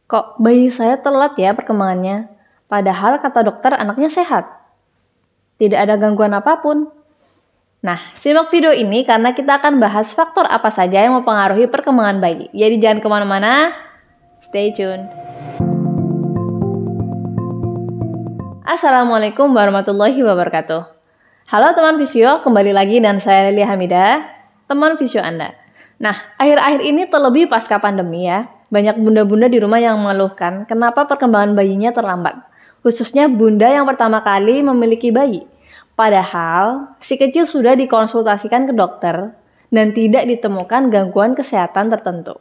Kok bayi saya telat ya perkembangannya? Padahal kata dokter anaknya sehat. Tidak ada gangguan apapun. Nah, simak video ini karena kita akan bahas faktor apa saja yang mempengaruhi perkembangan bayi. Jadi jangan kemana-mana, stay tune. Assalamualaikum warahmatullahi wabarakatuh. Halo teman Visio, kembali lagi dan saya Lili Hamidah, teman Visio Anda. Nah, akhir-akhir ini terlebih pasca pandemi ya, banyak bunda-bunda di rumah yang mengeluhkan kenapa perkembangan bayinya terlambat. Khususnya bunda yang pertama kali memiliki bayi. Padahal, si kecil sudah dikonsultasikan ke dokter dan tidak ditemukan gangguan kesehatan tertentu.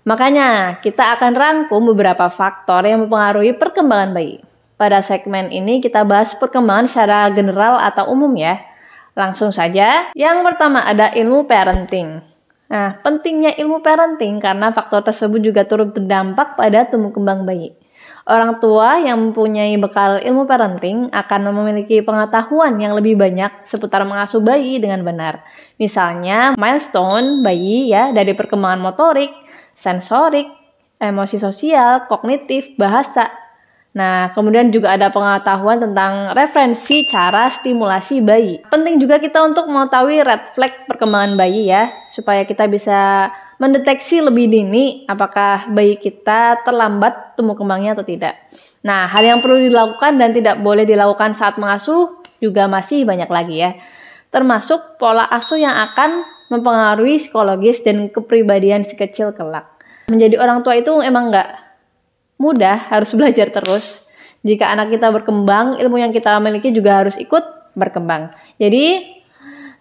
Makanya, kita akan rangkum beberapa faktor yang mempengaruhi perkembangan bayi. Pada segmen ini kita bahas perkembangan secara general atau umum ya. Langsung saja, yang pertama ada ilmu parenting. Nah, pentingnya ilmu parenting karena faktor tersebut juga turut berdampak pada tumbuh kembang bayi. Orang tua yang mempunyai bekal ilmu parenting akan memiliki pengetahuan yang lebih banyak seputar mengasuh bayi dengan benar. Misalnya, milestone bayi ya dari perkembangan motorik, sensorik, emosi sosial, kognitif, bahasa. Nah, kemudian juga ada pengetahuan tentang referensi cara stimulasi bayi. Penting juga kita untuk mengetahui red flag perkembangan bayi ya, supaya kita bisa mendeteksi lebih dini apakah bayi kita terlambat tumbuh kembangnya atau tidak. Nah, hal yang perlu dilakukan dan tidak boleh dilakukan saat mengasuh juga masih banyak lagi ya. Termasuk pola asuh yang akan mempengaruhi psikologis dan kepribadian si kecil kelak. Menjadi orang tua itu emang nggak mudah, harus belajar terus. Jika anak kita berkembang, ilmu yang kita miliki juga harus ikut berkembang. Jadi,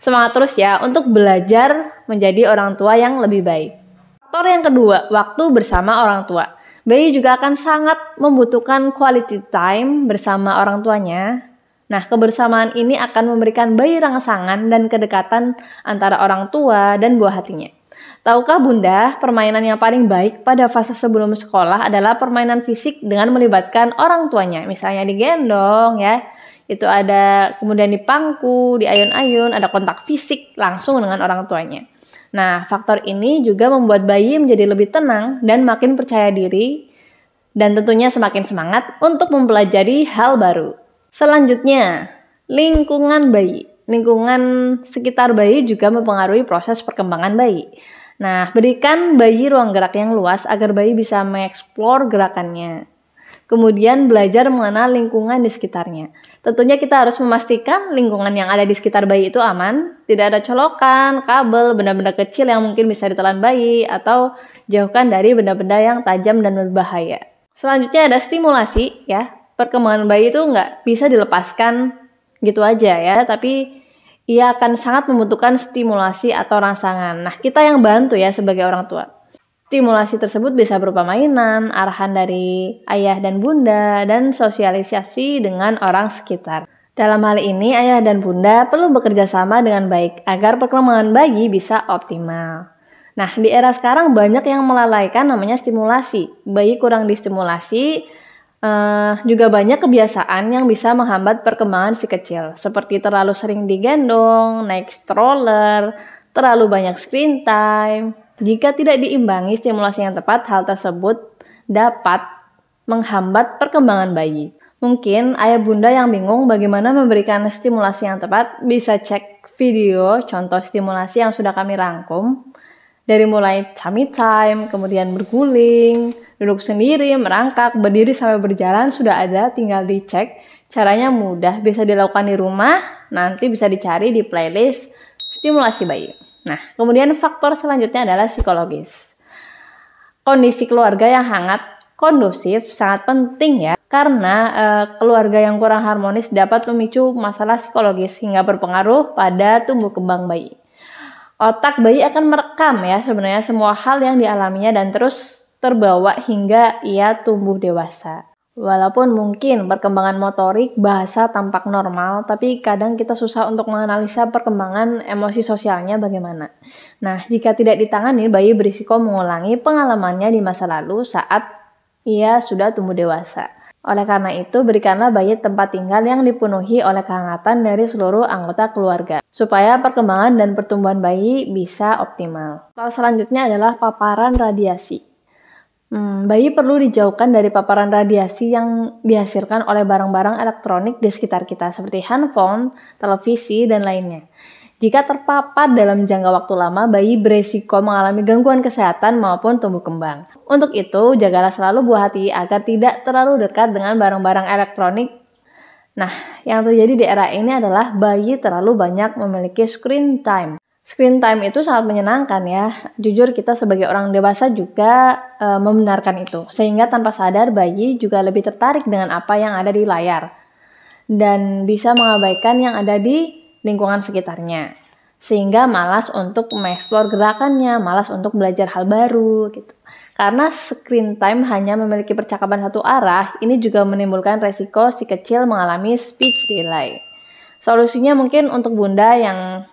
semangat terus ya untuk belajar menjadi orang tua yang lebih baik. Faktor yang kedua, waktu bersama orang tua. Bayi juga akan sangat membutuhkan quality time bersama orang tuanya. Nah, kebersamaan ini akan memberikan bayi rangsangan dan kedekatan antara orang tua dan buah hatinya. Tahukah Bunda, permainan yang paling baik pada fase sebelum sekolah adalah permainan fisik dengan melibatkan orang tuanya. Misalnya digendong ya, itu ada kemudian dipangku, diayun-ayun, ada kontak fisik langsung dengan orang tuanya. Nah, faktor ini juga membuat bayi menjadi lebih tenang dan makin percaya diri dan tentunya semakin semangat untuk mempelajari hal baru. Selanjutnya, lingkungan bayi. Lingkungan sekitar bayi juga mempengaruhi proses perkembangan bayi. Nah, berikan bayi ruang gerak yang luas agar bayi bisa mengeksplor gerakannya. Kemudian belajar mengenal lingkungan di sekitarnya. Tentunya kita harus memastikan lingkungan yang ada di sekitar bayi itu aman, tidak ada colokan, kabel, benda-benda kecil yang mungkin bisa ditelan bayi, atau jauhkan dari benda-benda yang tajam dan berbahaya. Selanjutnya ada stimulasi ya. Perkembangan bayi itu nggak bisa dilepaskan gitu aja ya, tapi ia akan sangat membutuhkan stimulasi atau rangsangan. Nah, kita yang bantu ya sebagai orang tua. Stimulasi tersebut bisa berupa mainan, arahan dari ayah dan bunda, dan sosialisasi dengan orang sekitar. Dalam hal ini, ayah dan bunda perlu bekerja sama dengan baik agar perkembangan bayi bisa optimal. Nah, di era sekarang banyak yang melalaikan namanya stimulasi. Bayi kurang distimulasi, juga banyak kebiasaan yang bisa menghambat perkembangan si kecil, seperti terlalu sering digendong, naik stroller, terlalu banyak screen time. Jika tidak diimbangi stimulasi yang tepat, hal tersebut dapat menghambat perkembangan bayi. Mungkin ayah bunda yang bingung bagaimana memberikan stimulasi yang tepat, bisa cek video contoh stimulasi yang sudah kami rangkum. Dari mulai tummy time, kemudian berguling, duduk sendiri, merangkak, berdiri sampai berjalan sudah ada, tinggal dicek. Caranya mudah, bisa dilakukan di rumah, nanti bisa dicari di playlist stimulasi bayi. Nah, kemudian faktor selanjutnya adalah psikologis. Kondisi keluarga yang hangat, kondusif, sangat penting ya, karena keluarga yang kurang harmonis dapat memicu masalah psikologis hingga berpengaruh pada tumbuh kembang bayi. Otak bayi akan merekam ya sebenarnya semua hal yang dialaminya dan terus terbawa hingga ia tumbuh dewasa. Walaupun mungkin perkembangan motorik, bahasa tampak normal, tapi kadang kita susah untuk menganalisa perkembangan emosi sosialnya bagaimana. Nah, jika tidak ditangani, bayi berisiko mengulangi pengalamannya di masa lalu saat ia sudah tumbuh dewasa. Oleh karena itu, berikanlah bayi tempat tinggal yang dipenuhi oleh kehangatan dari seluruh anggota keluarga, supaya perkembangan dan pertumbuhan bayi bisa optimal. Selanjutnya adalah paparan radiasi. Bayi perlu dijauhkan dari paparan radiasi yang dihasilkan oleh barang-barang elektronik di sekitar kita, seperti handphone, televisi, dan lainnya. Jika terpapar dalam jangka waktu lama, bayi beresiko mengalami gangguan kesehatan maupun tumbuh kembang. Untuk itu, jagalah selalu buah hati agar tidak terlalu dekat dengan barang-barang elektronik. Nah, yang terjadi di era ini adalah bayi terlalu banyak memiliki screen time. Screen time itu sangat menyenangkan ya. Jujur kita sebagai orang dewasa juga membenarkan itu. Sehingga tanpa sadar bayi juga lebih tertarik dengan apa yang ada di layar. Dan bisa mengabaikan yang ada di lingkungan sekitarnya. Sehingga malas untuk mengeksplor gerakannya, malas untuk belajar hal baru gitu. Karena screen time hanya memiliki percakapan satu arah, ini juga menimbulkan resiko si kecil mengalami speech delay. Solusinya mungkin untuk bunda yang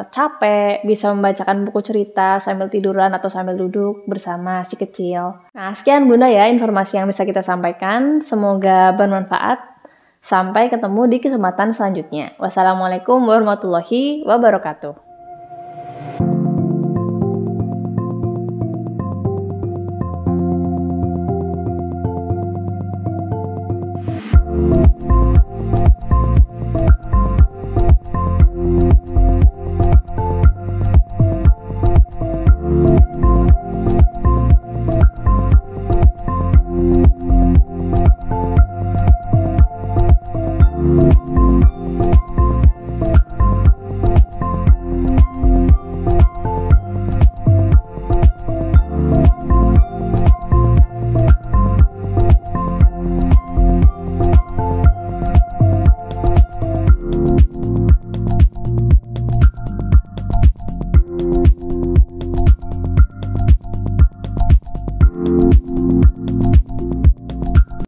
capek, bisa membacakan buku cerita sambil tiduran atau sambil duduk bersama si kecil. Nah, sekian bunda ya informasi yang bisa kita sampaikan. Semoga bermanfaat. Sampai ketemu di kesempatan selanjutnya. Wassalamualaikum warahmatullahi wabarakatuh.